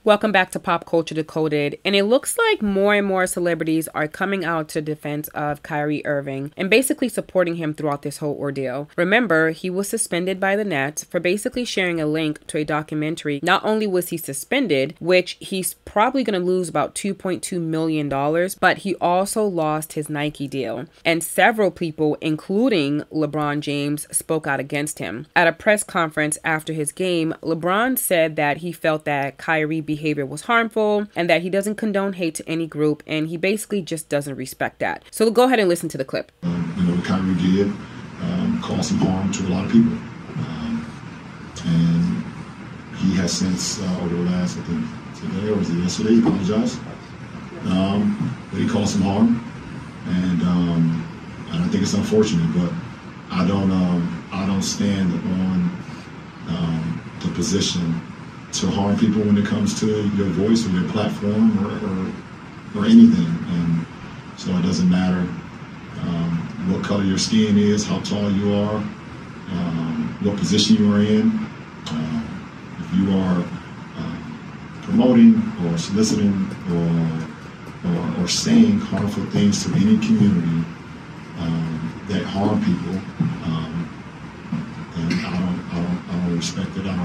Welcome back to Pop Culture Decoded, and it looks like more and more celebrities are coming out to defense of Kyrie Irving and basically supporting him throughout this whole ordeal. Remember, he was suspended by the Nets for basically sharing a link to a documentary. Not only was he suspended, which he's probably going to lose about $2.2 million, but he also lost his Nike deal. And several people, including LeBron James, spoke out against him. At a press conference after his game, LeBron said that he felt that Kyrie behavior was harmful and that he doesn't condone hate to any group, and he basically just doesn't respect that. So go ahead and listen to the clip. What Kyrie did caused some harm to a lot of people, and he has since over the last, I think today or was it yesterday, he apologized, but he caused some harm, and I think it's unfortunate, but I don't stand on the position to harm people when it comes to your voice or your platform or anything. And so it doesn't matter what color your skin is, how tall you are, what position you are in. If you are promoting or soliciting or saying harmful things to any community that harm people, then I don't respect it. I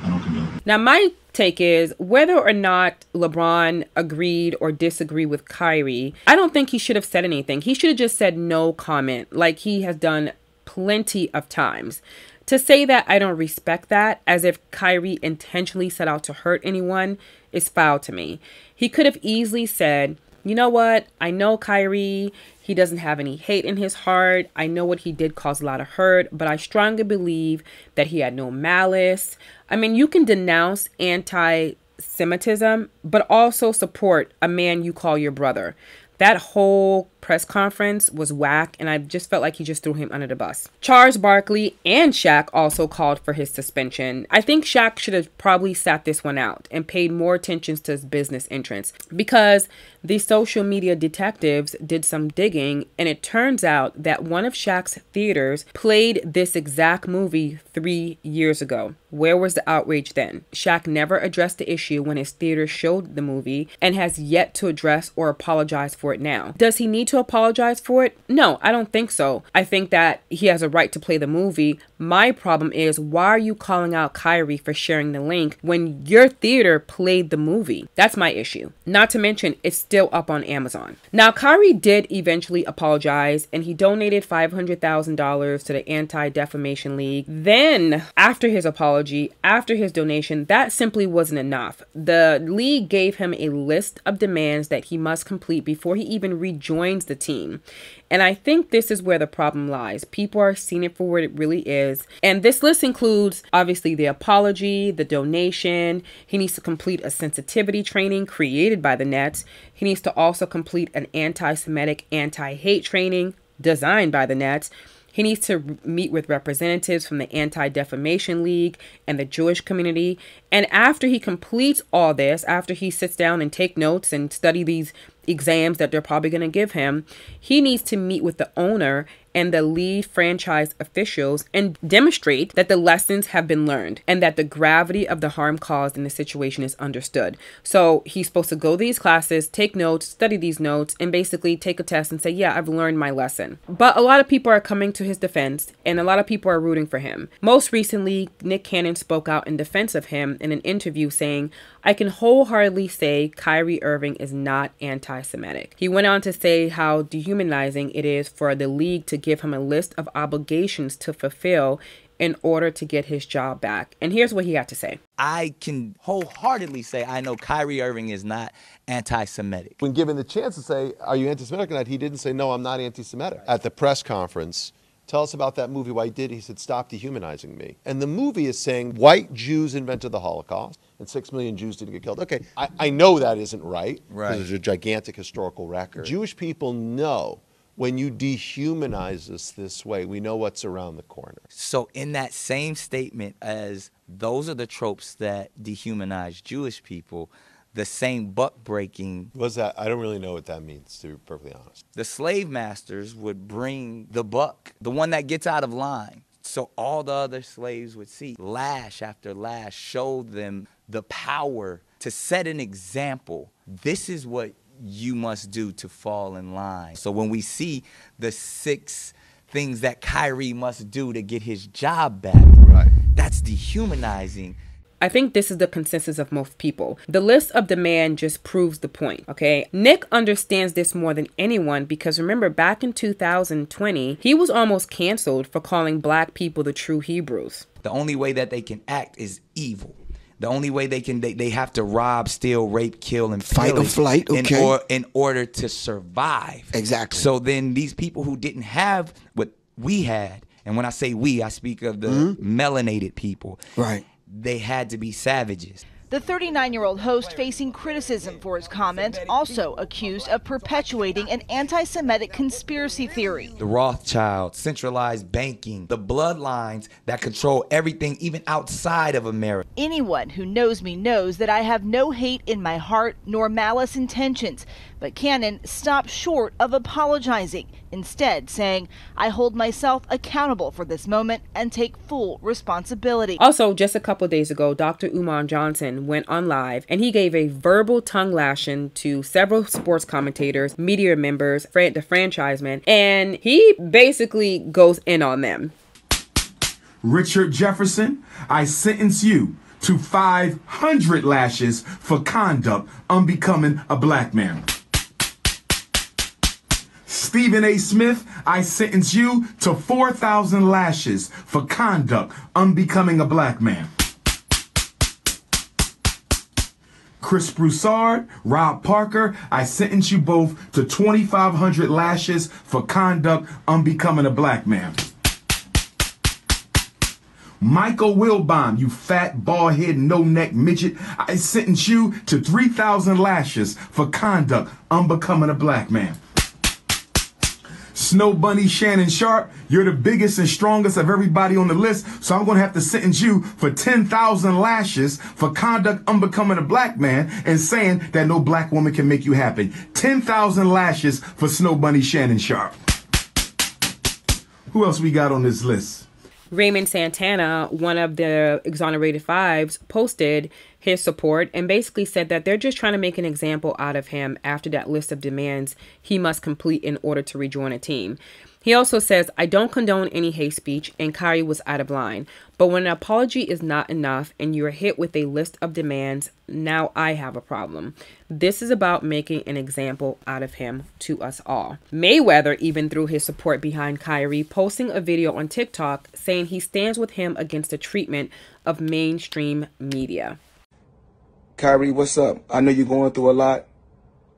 don't condone it. Now, my take is whether or not LeBron agreed or disagreed with Kyrie, I don't think he should have said anything. He should have just said no comment, like he has done plenty of times. To say that I don't respect that, as if Kyrie intentionally set out to hurt anyone, is foul to me. He could have easily said, you know what? I know Kyrie, he doesn't have any hate in his heart. I know what he did caused a lot of hurt, but I strongly believe that he had no malice. I mean, you can denounce anti-Semitism, but also support a man you call your brother. That whole press conference was whack, and I just felt like he just threw him under the bus. Charles Barkley and Shaq also called for his suspension. I think Shaq should have probably sat this one out and paid more attention to his business interests, because the social media detectives did some digging, and it turns out that one of Shaq's theaters played this exact movie 3 years ago. Where was the outrage then? Shaq never addressed the issue when his theater showed the movie and has yet to address or apologize for it now. Does he need to apologize for it? No, I don't think so. I think that he has a right to play the movie. My problem is, why are you calling out Kyrie for sharing the link when your theater played the movie? That's my issue. Not to mention, it's still up on Amazon. Now, Kyrie did eventually apologize, and he donated $500,000 to the Anti-Defamation League. Then, after his apology, after his donation, that simply wasn't enough. The league gave him a list of demands that he must complete before he even rejoins the team. And I think this is where the problem lies. People are seeing it for what it really is. And this list includes, obviously, the apology, the donation. He needs to complete a sensitivity training created by the Nets. He needs to also complete an anti-Semitic, anti-hate training designed by the Nets. He needs to meet with representatives from the Anti-Defamation League and the Jewish community. And after he completes all this, after he sits down and take notes and study these exams that they're probably going to give him, he needs to meet with the owner and the lead franchise officials and demonstrate that the lessons have been learned and that the gravity of the harm caused in the situation is understood. So he's supposed to go to these classes, take notes, study these notes, and basically take a test and say, yeah, I've learned my lesson. But a lot of people are coming to his defense, and a lot of people are rooting for him. Most recently, Nick Cannon spoke out in defense of him in an interview saying, I can wholeheartedly say Kyrie Irving is not anti-Semitic. He went on to say how dehumanizing it is for the league to give him a list of obligations to fulfill in order to get his job back. And here's what he had to say. I can wholeheartedly say I know Kyrie Irving is not anti-Semitic. When given the chance to say, are you anti-Semitic or not, he didn't say, no, I'm not anti-Semitic. At the press conference, tell us about that movie, why he did. He said, stop dehumanizing me. And the movie is saying white Jews invented the Holocaust and 6 million Jews didn't get killed. Okay, I know that isn't right, because there's a gigantic historical record. Jewish people know when you dehumanize us this way, we know what's around the corner. So in that same statement as those are the tropes that dehumanize Jewish people, the same buck breaking. What's that? I don't really know what that means, to be perfectly honest. The slave masters would bring the buck, the one that gets out of line, So all the other slaves would see lash after lash, showed them the power to set an example. This is what you must do to fall in line. So when we see the 6 things that Kyrie must do to get his job back, Right. that's dehumanizing. I think this is the consensus of most people. The list of demand just proves the point, okay? Nick understands this more than anyone because remember, back in 2020, he was almost canceled for calling black people the true Hebrews. The only way that they can act is evil. The only way they have to rob, steal, rape, kill, and fight or flight, okay, in order to survive. Exactly. So then these people who didn't have what we had, and when I say we, I speak of the melanated people. Right. They had to be savages. The 39-year-old host facing criticism for his comments, also accused of perpetuating an anti-Semitic conspiracy theory. The Rothschilds, centralized banking, the bloodlines that control everything even outside of America. Anyone who knows me knows that I have no hate in my heart nor malice intentions. But Cannon stopped short of apologizing, instead saying, I hold myself accountable for this moment and take full responsibility. Also, just a couple days ago, Dr. Umar Johnson went on live and he gave a verbal tongue lashing to several sports commentators, media members, the franchisemen, and he basically goes in on them. Richard Jefferson, I sentence you to 500 lashes for conduct unbecoming a black man. Stephen A. Smith, I sentence you to 4,000 lashes for conduct unbecoming a black man. Chris Broussard, Rob Parker, I sentence you both to 2,500 lashes for conduct unbecoming a black man. Michael Wilbon, you fat, bald-head, no-neck midget, I sentence you to 3,000 lashes for conduct unbecoming a black man. Snow Bunny Shannon Sharp, you're the biggest and strongest of everybody on the list, so I'm going to have to sentence you for 10,000 lashes for conduct unbecoming a black man and saying that no black woman can make you happy. 10,000 lashes for Snow Bunny Shannon Sharp. Who else we got on this list? Raymond Santana, one of the exonerated 5s, posted his support and basically said that they're just trying to make an example out of him after that list of demands he must complete in order to rejoin a team. He also says, I don't condone any hate speech and Kyrie was out of line. But when an apology is not enough and you're hit with a list of demands, now I have a problem. This is about making an example out of him to us all. Mayweather even threw his support behind Kyrie, posting a video on TikTok saying he stands with him against the treatment of mainstream media. Kyrie, what's up? I know you're going through a lot.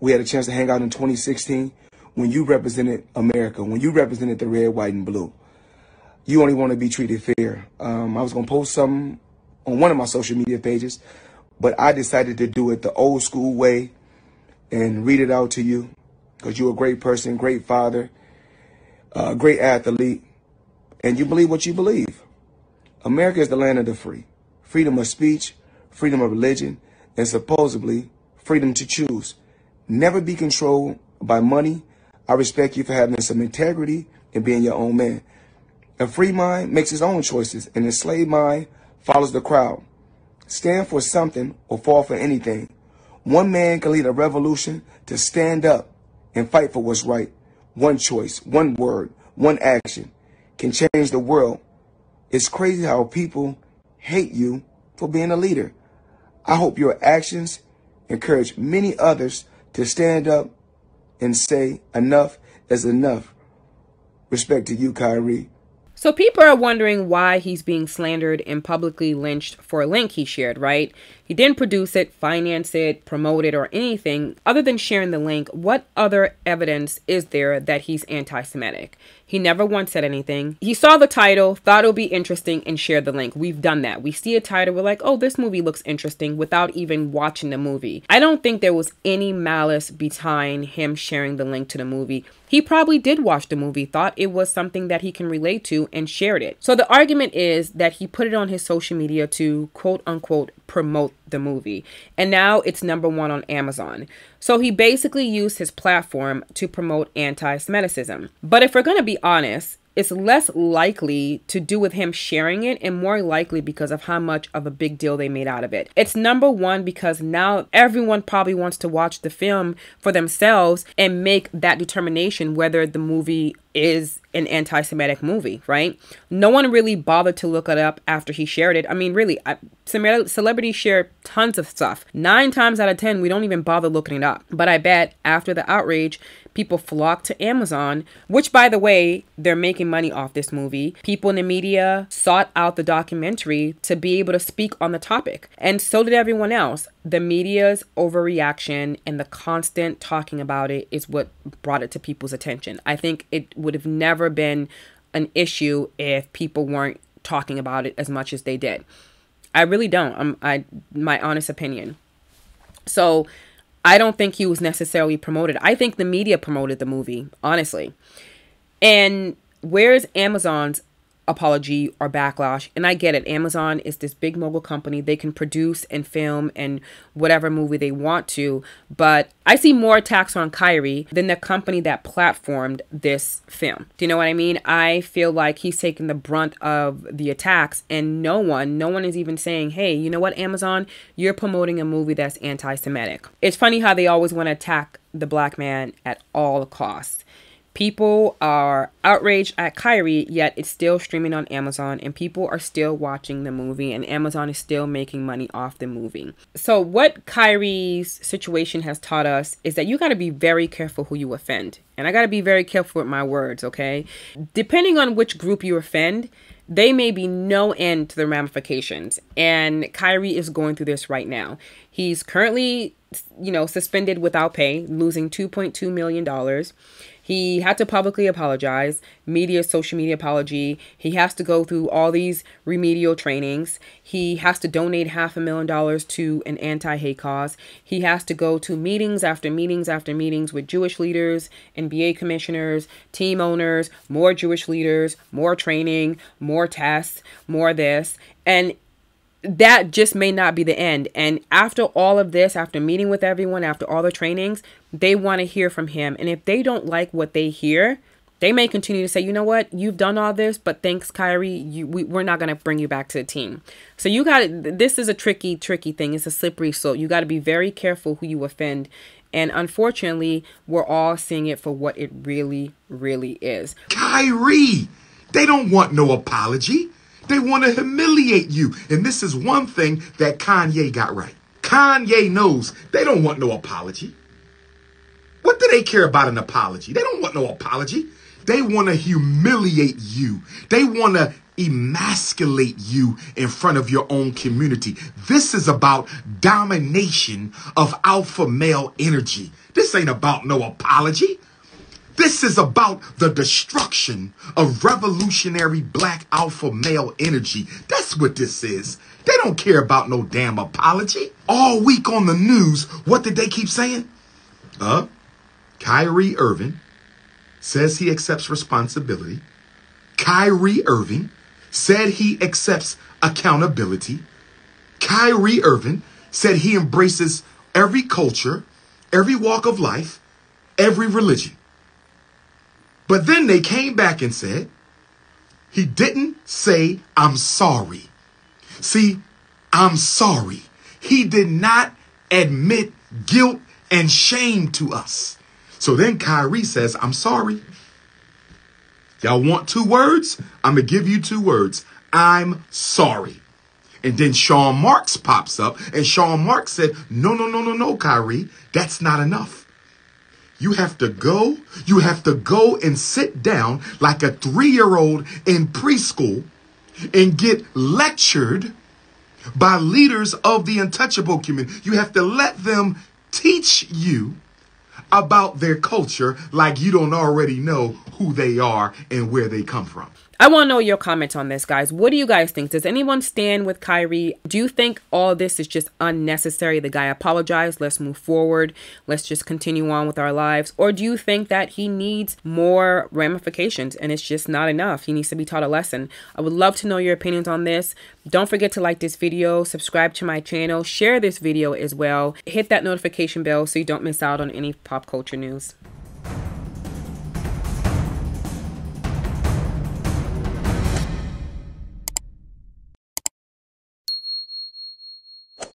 We had a chance to hang out in 2016 when you represented America, when you represented the red, white, and blue. You only want to be treated fair. I was going to post something on one of my social media pages, but I decided to do it the old school way and read it out to you because you're a great person, great father, great athlete, and you believe what you believe. America is the land of the free. Freedom of speech, freedom of religion, and supposedly freedom to choose. Never be controlled by money. I respect you for having some integrity and being your own man. A free mind makes his own choices. An enslaved mind follows the crowd. Stand for something or fall for anything. One man can lead a revolution to stand up and fight for what's right. One choice, one word, one action can change the world. It's crazy how people hate you for being a leader. I hope your actions encourage many others to stand up and say enough is enough. Respect to you, Kyrie. So people are wondering why he's being slandered and publicly lynched for a link he shared, right? He didn't produce it, finance it, promote it, or anything other than sharing the link. What other evidence is there that he's anti-Semitic? He never once said anything. He saw the title, thought it would be interesting, and shared the link. We've done that. We see a title, we're like, oh, this movie looks interesting without even watching the movie. I don't think there was any malice behind him sharing the link to the movie. He probably did watch the movie, thought it was something that he can relate to, and shared it. So the argument is that he put it on his social media to quote unquote promote the movie. And now it's #1 on Amazon. So he basically used his platform to promote anti-Semitism. But if we're going to be honest, it's less likely to do with him sharing it and more likely because of how much of a big deal they made out of it. It's number one because now everyone probably wants to watch the film for themselves and make that determination whether the movie is an anti-Semitic movie, right? No one really bothered to look it up after he shared it. I mean, really, celebrities share tons of stuff. 9 times out of 10, we don't even bother looking it up. But I bet after the outrage, people flocked to Amazon, which, by the way, they're making money off this movie. People in the media sought out the documentary to be able to speak on the topic. And so did everyone else. The media's overreaction and the constant talking about it is what brought it to people's attention. I think it would have never been an issue if people weren't talking about it as much as they did. I really don't. My honest opinion. So I don't think he was necessarily promoted. I think the media promoted the movie, honestly. And where's Amazon's apology or backlash? And I get it. Amazon is this big mogul company. They can produce and film and whatever movie they want to. But I see more attacks on Kyrie than the company that platformed this film. Do you know what I mean? I feel like he's taking the brunt of the attacks, and no one is even saying, hey, you know what, Amazon, you're promoting a movie that's anti-Semitic. It's funny how they always want to attack the black man at all costs. People are outraged at Kyrie, yet it's still streaming on Amazon and people are still watching the movie and Amazon is still making money off the movie. So what Kyrie's situation has taught us is that you got to be very careful who you offend. And I got to be very careful with my words, okay? Depending on which group you offend, they may be no end to the ramifications. And Kyrie is going through this right now. He's currently, suspended without pay, losing $2.2 million. He had to publicly apologize, social media apology. He has to go through all these remedial trainings. He has to donate $500,000 to an anti-hate cause. He has to go to meetings after meetings after meetings with Jewish leaders, NBA commissioners, team owners, more Jewish leaders, more training, more tests, more this. And that just may not be the end. And after all of this, after meeting with everyone, after all the trainings, they want to hear from him. And if they don't like what they hear, they may continue to say, you know what, you've done all this, but thanks, Kyrie, we're not going to bring you back to the team. So this is a tricky thing. It's a slippery slope. You got to be very careful who you offend. And unfortunately, we're all seeing it for what it really, really is. Kyrie, they don't want no apology. They want to humiliate you. And this is one thing that Kanye got right. Kanye knows they don't want no apology. What do they care about an apology? They don't want no apology. They want to humiliate you. They want to emasculate you in front of your own community. This is about domination of alpha male energy. This ain't about no apology. This is about the destruction of revolutionary black alpha male energy. That's what this is. They don't care about no damn apology. All week on the news, what did they keep saying? Kyrie Irving says he accepts responsibility. Kyrie Irving said he accepts accountability. Kyrie Irving said he embraces every culture, every walk of life, every religion. But then they came back and said, he didn't say, I'm sorry. See, I'm sorry. He did not admit guilt and shame to us. So then Kyrie says, I'm sorry. Y'all want 2 words? I'm going to give you 2 words. I'm sorry. And then Sean Marks pops up and Sean Marks said, no, Kyrie, that's not enough. You have to go and sit down like a 3-year-old in preschool and get lectured by leaders of the untouchable community. You have to let them teach you about their culture like you don't already know who they are and where they come from. I want to know your comments on this, guys. What do you guys think? Does anyone stand with Kyrie? Do you think all this is just unnecessary? The guy apologized. Let's move forward. Let's just continue on with our lives. Or do you think that he needs more ramifications and it's just not enough? He needs to be taught a lesson. I would love to know your opinions on this. Don't forget to like this video, subscribe to my channel, share this video as well. Hit that notification bell so you don't miss out on any pop culture news.